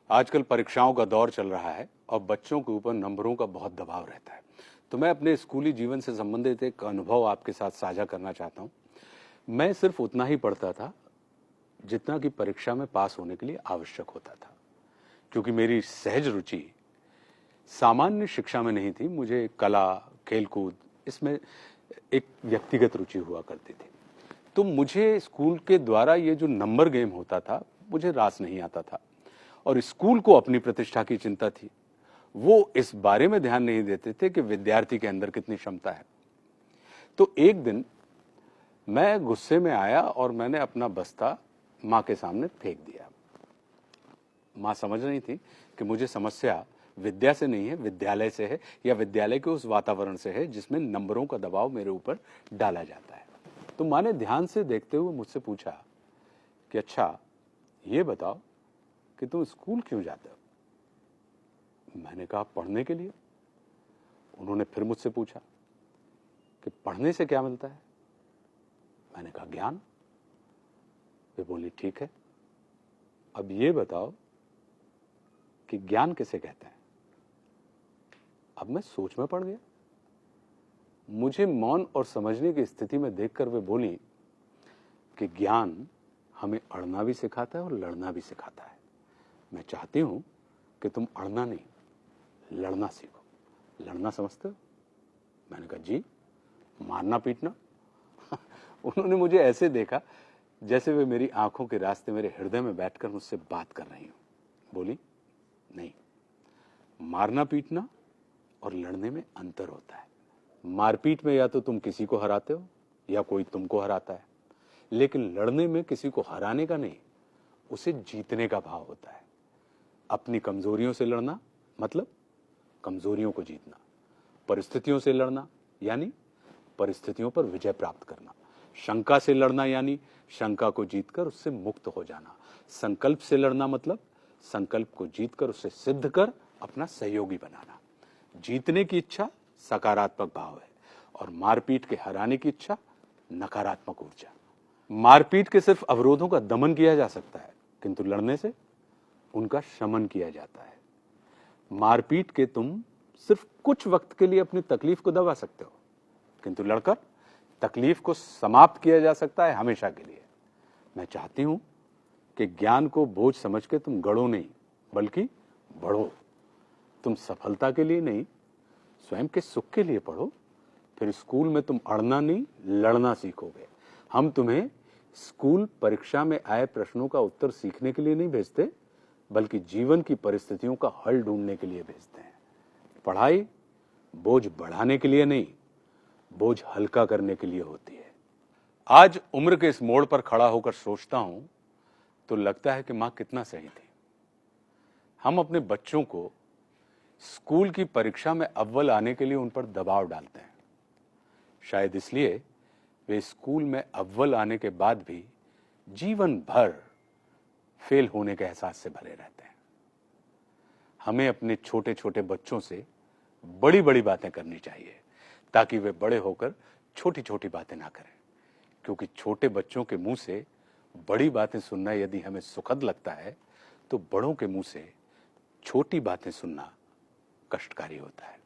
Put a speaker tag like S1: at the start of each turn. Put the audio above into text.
S1: आजकल परीक्षाओं का दौर चल रहा है और बच्चों के ऊपर नंबरों का बहुत दबाव रहता है। तो मैं अपने स्कूली जीवन से संबंधित एक अनुभव आपके साथ साझा करना चाहता हूँ। मैं सिर्फ उतना ही पढ़ता था जितना कि परीक्षा में पास होने के लिए आवश्यक होता था, क्योंकि मेरी सहज रुचि सामान्य शिक्षा में नहीं थी। मुझे कला, खेलकूद, इसमें एक व्यक्तिगत रुचि हुआ करती थी। तो मुझे स्कूल के द्वारा ये जो नंबर गेम होता था, मुझे रास नहीं आता था। और स्कूल को अपनी प्रतिष्ठा की चिंता थी। वो इस बारे में ध्यान नहीं देते थे कि विद्यार्थी के अंदर कितनी क्षमता है। तो एक दिन मैं गुस्से में आया और मैंने अपना बस्ता माँ के सामने फेंक दिया। माँ समझ रही थी कि मुझे समस्या विद्या से नहीं है, विद्यालय से है, या विद्यालय के उस वातावरण से है जिसमें नंबरों का दबाव मेरे ऊपर डाला जाता है। तो माँ ने ध्यान से देखते हुए मुझसे पूछा कि अच्छा, ये बताओ कि तुम स्कूल क्यों जाते हो? मैंने कहा, पढ़ने के लिए। उन्होंने फिर मुझसे पूछा कि पढ़ने से क्या मिलता है? मैंने कहा, ज्ञान। वे बोली, ठीक है, अब ये बताओ कि ज्ञान किसे कहते हैं? अब मैं सोच में पड़ गया। मुझे मौन और समझने की स्थिति में देखकर वे बोली कि ज्ञान हमें अड़ना भी सिखाता है और लड़ना भी सिखाता है। मैं चाहती हूं कि तुम अड़ना नहीं, लड़ना सीखो। लड़ना समझते हो? मैंने कहा, जी। मारना पीटना? उन्होंने मुझे ऐसे देखा जैसे वे मेरी आंखों के रास्ते मेरे हृदय में बैठकर मुझसे बात कर रही हो। बोली, नहीं, मारना पीटना और लड़ने में अंतर होता है। मारपीट में या तो तुम किसी को हराते हो या कोई तुमको हराता है, लेकिन लड़ने में किसी को हराने का नहीं, उसे जीतने का भाव होता है। अपनी कमजोरियों से लड़ना मतलब कमजोरियों को जीतना। परिस्थितियों से लड़ना यानी परिस्थितियों पर विजय प्राप्त करना। शंका से लड़ना यानी शंका को जीतकर उससे मुक्त हो जाना। संकल्प से लड़ना मतलब संकल्प को जीतकर उसे सिद्ध कर अपना सहयोगी बनाना। जीतने की इच्छा सकारात्मक भाव है और मारपीट के हराने की इच्छा नकारात्मक ऊर्जा। मारपीट के सिर्फ अवरोधों का दमन किया जा सकता है, किंतु लड़ने से उनका शमन किया जाता है। मारपीट के तुम सिर्फ कुछ वक्त के लिए अपनी तकलीफ को दबा सकते हो, किंतु लड़कर तकलीफ को समाप्त किया जा सकता है हमेशा के लिए। मैं चाहती हूं कि ज्ञान को बोझ समझ के तुम गढ़ो नहीं, बल्कि बढ़ो। तुम सफलता के लिए नहीं, स्वयं के सुख के लिए पढ़ो। फिर स्कूल में तुम अड़ना नहीं, लड़ना सीखोगे। हम तुम्हें स्कूल परीक्षा में आए प्रश्नों का उत्तर सीखने के लिए नहीं भेजते, बल्कि जीवन की परिस्थितियों का हल ढूंढने के लिए भेजते हैं। पढ़ाई बोझ बढ़ाने के लिए नहीं, बोझ हल्का करने के लिए होती है। आज उम्र के इस मोड़ पर खड़ा होकर सोचता हूं तो लगता है कि मां कितना सही थी। हम अपने बच्चों को स्कूल की परीक्षा में अव्वल आने के लिए उन पर दबाव डालते हैं। शायद इसलिए वे स्कूल में अव्वल आने के बाद भी जीवन भर फेल होने के एहसास से भरे रहते हैं। हमें अपने छोटे छोटे बच्चों से बड़ी बड़ी बातें करनी चाहिए, ताकि वे बड़े होकर छोटी छोटी बातें ना करें। क्योंकि छोटे बच्चों के मुंह से बड़ी बातें सुनना यदि हमें सुखद लगता है, तो बड़ों के मुंह से छोटी बातें सुनना कष्टकारी होता है।